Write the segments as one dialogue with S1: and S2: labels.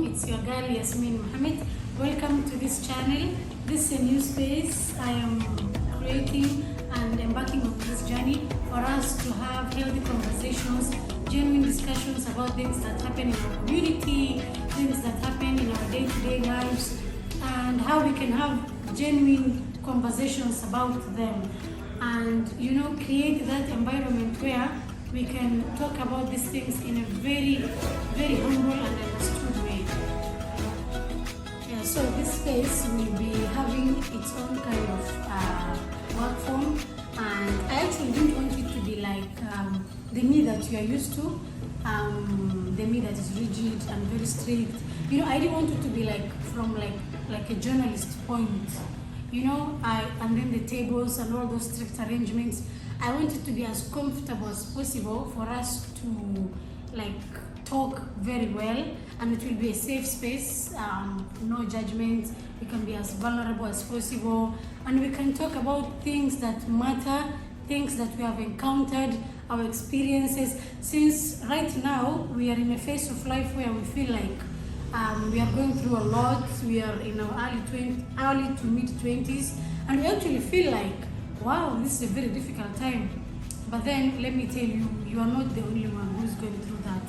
S1: it's your girl Yasmin Mohammed. Welcome to this channel. This is a new space I am creating and embarking on this journey for us to have healthy conversations, genuine discussions about things that happen in our community, things that happen in our day-to-day lives, and how we can have genuine conversations about them, and create that environment where we can talk about these things in a very, very humble and understood way. Yeah, so this space will be having its own kind of work form, and I actually didn't want it to be like the me that you are used to, the me that is rigid and very strict. I didn't want it to be like from like a journalist point. And then the tables and all those strict arrangements. I want it to be as comfortable as possible for us to talk very well, and it will be a safe space, no judgment. We can be as vulnerable as possible, and we can talk about things that matter, things that we have encountered, our experiences. Since right now we are in a phase of life where we feel like we are going through a lot. We are in our early to mid 20s, and we actually feel like, wow, this is a very difficult time. But then let me tell you, you are not the only one who's going through that.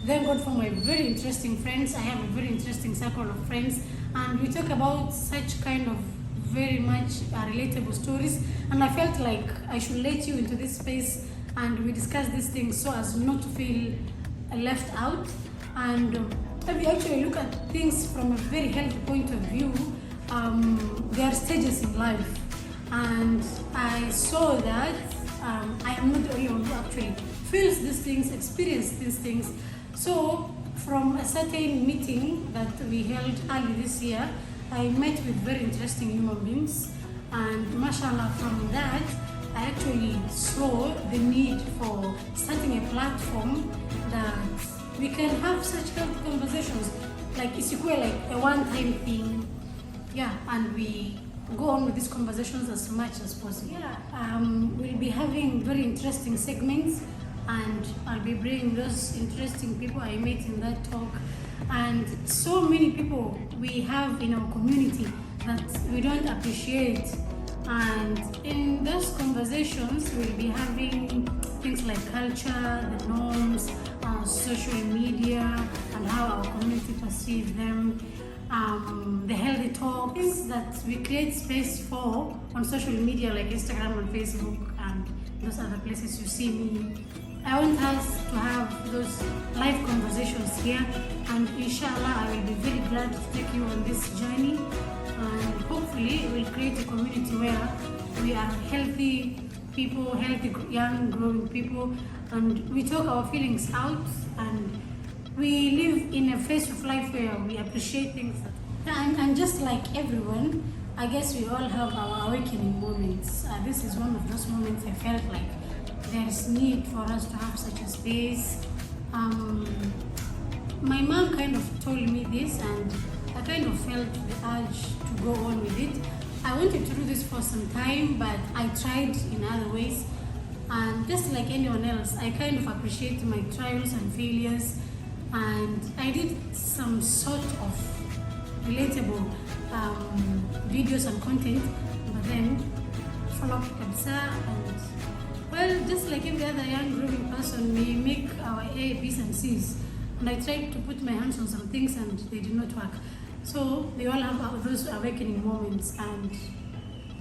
S1: Thank God for my very interesting friends. I have a very interesting circle of friends, and we talk about such kind of very much relatable stories. And I felt like I should let you into this space, and we discuss these things so as not to feel left out. And if we actually look at things from a very healthy point of view, there are stages in life. And I saw that I am not the only one who actually feels these things, experiences these things. So from a certain meeting that we held early this year, I met with very interesting human beings. And mashallah, from that, I actually saw the need for starting a platform that we can have such healthy conversations. Like it's like a one-time thing. Yeah, and we go on with these conversations as much as possible. Yeah, we'll be having very interesting segments, and I'll be bringing those interesting people I met in that talk, and so many people we have in our community that we don't appreciate. And in those conversations, we'll be having things like culture, the norms, social media, and how our community perceives them. The healthy talks that we create space for on social media like Instagram and Facebook and those other places you see me. I want us to have those live conversations here, and inshallah I will be very glad to take you on this journey, and hopefully we'll create a community where we are healthy people, healthy young growing people, and we talk our feelings out, and we live in a phase of life where we appreciate things. And just like everyone, I guess we all have our awakening moments. This is one of those moments I felt like there is need for us to have such a space. My mom kind of told me this, and I kind of felt the urge to go on with it. I wanted to do this for some time, but I tried in other ways. And just like anyone else, I kind of appreciate my trials and failures. And I did some sort of relatable videos and content, but then flopped kabisa. And well, just like every other young growing person, we make our A, B's and C's. And I tried to put my hands on some things and they did not work. So we all have those awakening moments, and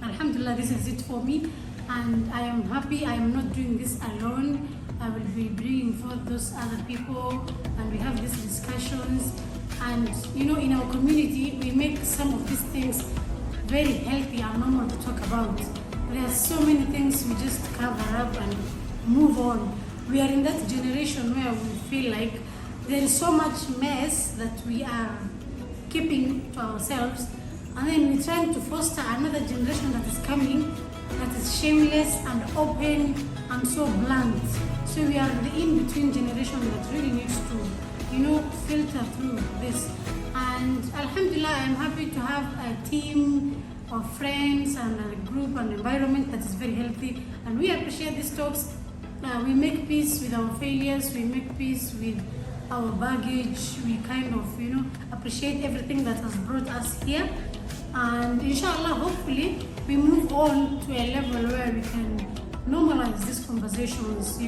S1: alhamdulillah, this is it for me. And I am happy I am not doing this alone. I will be bringing forth those other people, and we have these discussions. And in our community, we make some of these things very healthy and normal to talk about. There are so many things we just cover up and move on. We are in that generation where we feel like there is so much mess that we are keeping to ourselves, and then we're trying to foster another generation that is coming, that is shameless and open and so blunt. So we are the in-between generation that really needs to, filter through this. And alhamdulillah, I'm happy to have a team of friends and a group and environment that is very healthy. And we appreciate these talks. We make peace with our failures. We make peace with our baggage. We kind of, appreciate everything that has brought us here. And inshallah, hopefully, we move on to a level where we can normalize these conversations.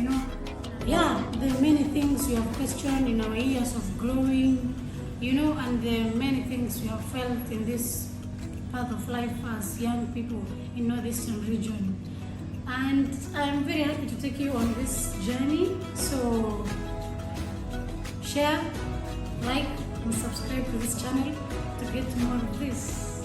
S1: Yeah, there are many things we have questioned in our years of growing, and there are many things we have felt in this path of life as young people in Northeastern region. And I'm very happy to take you on this journey. So share, like, and subscribe to this channel to get more of this.